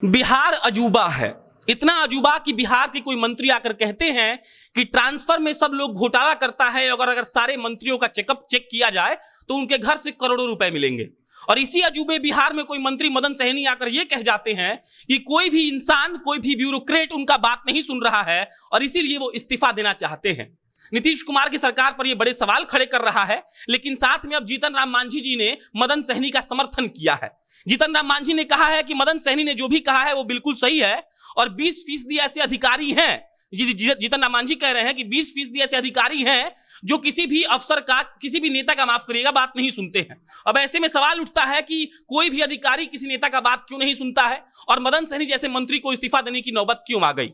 बिहार अजूबा है। इतना अजूबा कि बिहार के कोई मंत्री आकर कहते हैं कि ट्रांसफर में सब लोग घोटाला करता है, अगर सारे मंत्रियों का चेकअप चेक किया जाए तो उनके घर से करोड़ों रुपए मिलेंगे। और इसी अजूबे बिहार में कोई मंत्री मदन सहनी आकर यह कह जाते हैं कि कोई भी इंसान, कोई भी ब्यूरोक्रेट उनका बात नहीं सुन रहा है और इसीलिए वो इस्तीफा देना चाहते हैं। नीतीश कुमार की सरकार पर यह बड़े सवाल खड़े कर रहा है, लेकिन साथ में अब जीतन राम मांझी जी ने मदन सहनी का समर्थन किया है। जीतन राम मांझी ने कहा है कि मदन सहनी ने जो भी कहा है वो बिल्कुल सही है और 20% ऐसे अधिकारी हैं, जीतन राम मांझी कह रहे हैं कि 20% ऐसे अधिकारी हैं जो किसी भी अफसर का, किसी भी नेता का, माफ करिएगा, बात नहीं सुनते हैं। अब ऐसे में सवाल उठता है कि कोई भी अधिकारी किसी नेता का बात क्यों नहीं सुनता है और मदन सहनी जैसे मंत्री को इस्तीफा देने की नौबत क्यों आ गई।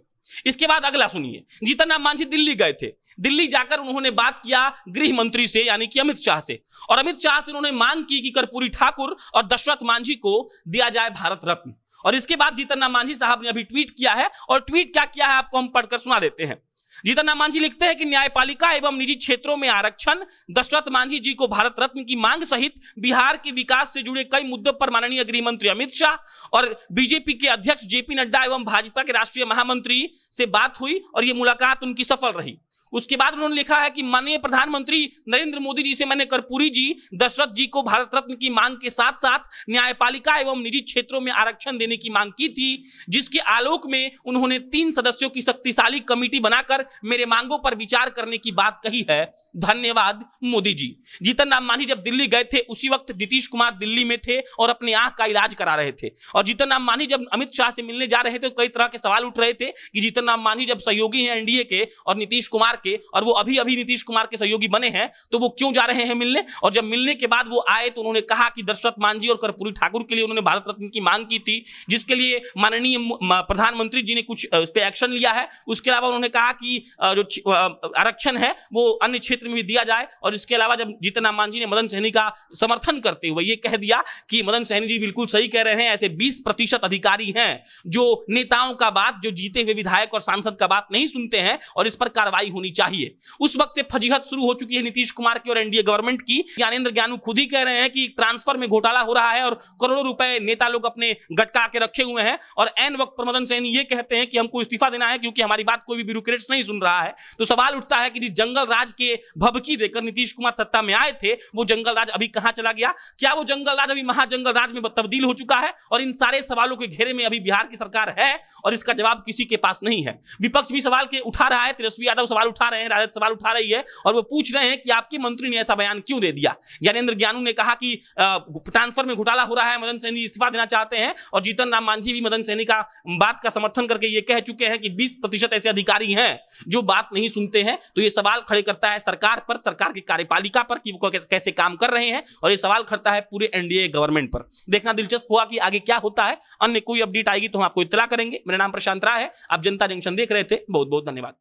इसके बाद अगला सुनिए। जीतन राम मांझी दिल्ली गए थे। दिल्ली जाकर उन्होंने बात किया गृह मंत्री से, यानी कि अमित शाह से, और अमित शाह से उन्होंने मांग की कि कर्पूरी ठाकुर और दशरथ मांझी को दिया जाए भारत रत्न। और इसके बाद जीतन राम मांझी साहब ने अभी ट्वीट किया है, और ट्वीट क्या किया है आपको हम पढ़कर सुना देते हैं। जीतन राम मांझी लिखते हैं कि न्यायपालिका एवं निजी क्षेत्रों में आरक्षण, दशरथ मांझी जी को भारत रत्न की मांग सहित बिहार के विकास से जुड़े कई मुद्दों पर माननीय गृह मंत्री अमित शाह और बीजेपी के अध्यक्ष जेपी नड्डा एवं भाजपा के राष्ट्रीय महामंत्री से बात हुई और यह मुलाकात उनकी सफल रही। उसके बाद उन्होंने लिखा है कि माननीय प्रधानमंत्री नरेंद्र मोदी जी से मैंने कर्पूरी जी, दशरथ जी को भारत रत्न की मांग के साथ साथ न्यायपालिका एवं निजी क्षेत्रों में आरक्षण देने की मांग की थी, जिसके आलोक में उन्होंने 3 सदस्यों की शक्तिशाली कमेटी बनाकर मेरे मांगों पर विचार करने की बात कही है। धन्यवाद मोदी जी। जीतन राम मांझी जब दिल्ली गए थे उसी वक्त नीतीश कुमार दिल्ली में थे और अपने आंख का इलाज करा रहे थे। और जीतन राम मांझी जब अमित शाह से मिलने जा रहे थे तो कई तरह के सवाल उठ रहे थे कि जीतन राम मांझी जब सहयोगी हैं एनडीए के और नीतीश कुमार के, और वो अभी अभी नीतीश कुमार के सहयोगी बने हैं, तो वो क्यों जा रहे हैं मिलने। और जब मिलने के बाद वो आए तो उन्होंने कहा कि दशरथ मांझी और कर्पूरी ठाकुर के लिए उन्होंने भारत रत्न की मांग की थी, जिसके लिए माननीय प्रधानमंत्री जी ने कुछ उस पर एक्शन लिया है। उसके अलावा उन्होंने कहा कि जो आरक्षण है वो अन्य क्षेत्र में भी दिया जाए। और इसके अलावा जब जीतन राम मांझी ने मदन सहनी का समर्थन करते हुए ये कह दिया कि मदन सहनी जी बिल्कुल सही कह रहे हैं, ऐसे 20% अधिकारी हैं जो नेताओं का बात, जो जीते हुए विधायक और सांसद का बात नहीं सुनते हैं और इस पर कार्रवाई होनी चाहिए। उस वक्त से फजीहत शुरू हो चुकी है नीतीश कुमार की और एनडीए गवर्नमेंट की। ज्ञानेंद्र ज्ञानू खुद ही कह रहे हैं कि ट्रांसफर में घोटाला हो रहा है और करोड़ों रुपए नेता लोग अपने गटका के रखे हुए हैं, और एन वक्त पर मदन सहनी ये कहते हैं कि हमको इस्तीफा देना है क्योंकि हमारी बात कोई भी ब्यूरोक्रेट्स नहीं सुन रहा है। तो सवाल उठता है कि जिस जंगल राज के भभकी देकर नीतीश कुमार सत्ता में आए थे वो जंगल राज अभी कहां चला गया। क्या वो जंगल राज अभी महाजंगल राज में तब्दील हो चुका है? और इन सारे सवालों के घेरे में अभी बिहार की सरकार है और इसका जवाब किसी के पास नहीं है। विपक्ष भी सवाल के उठा रहा है, तेजस्वी यादव सवाल उठा रहे हैं, राजद सवाल उठा रही है और वो पूछ रहे हैं कि आपके मंत्री ने ऐसा बयान क्यों दे दिया। ज्ञानेंद्र ज्ञानू ने कहा कि ट्रांसफर में घोटाला हो रहा है, मदन सहनी इस्तीफा देना चाहते हैं, और जीतन राम मांझी भी मदन सहनी का बात का समर्थन करके ये कह चुके हैं कि 20% ऐसे अधिकारी हैं जो बात नहीं सुनते हैं। तो ये सवाल खड़े करता है सरकार पर, सरकार की कार्यपालिका पर कि वो कैसे काम कर रहे हैं, और ये सवाल खड़ता है पूरे एनडीए गवर्नमेंट पर। देखना दिलचस्प हुआ कि आगे क्या होता है। अन्य कोई अपडेट आएगी तो हम आपको इत्तला करेंगे। मेरा नाम प्रशांत राय है, आप जनता जंक्शन देख रहे थे। बहुत बहुत धन्यवाद।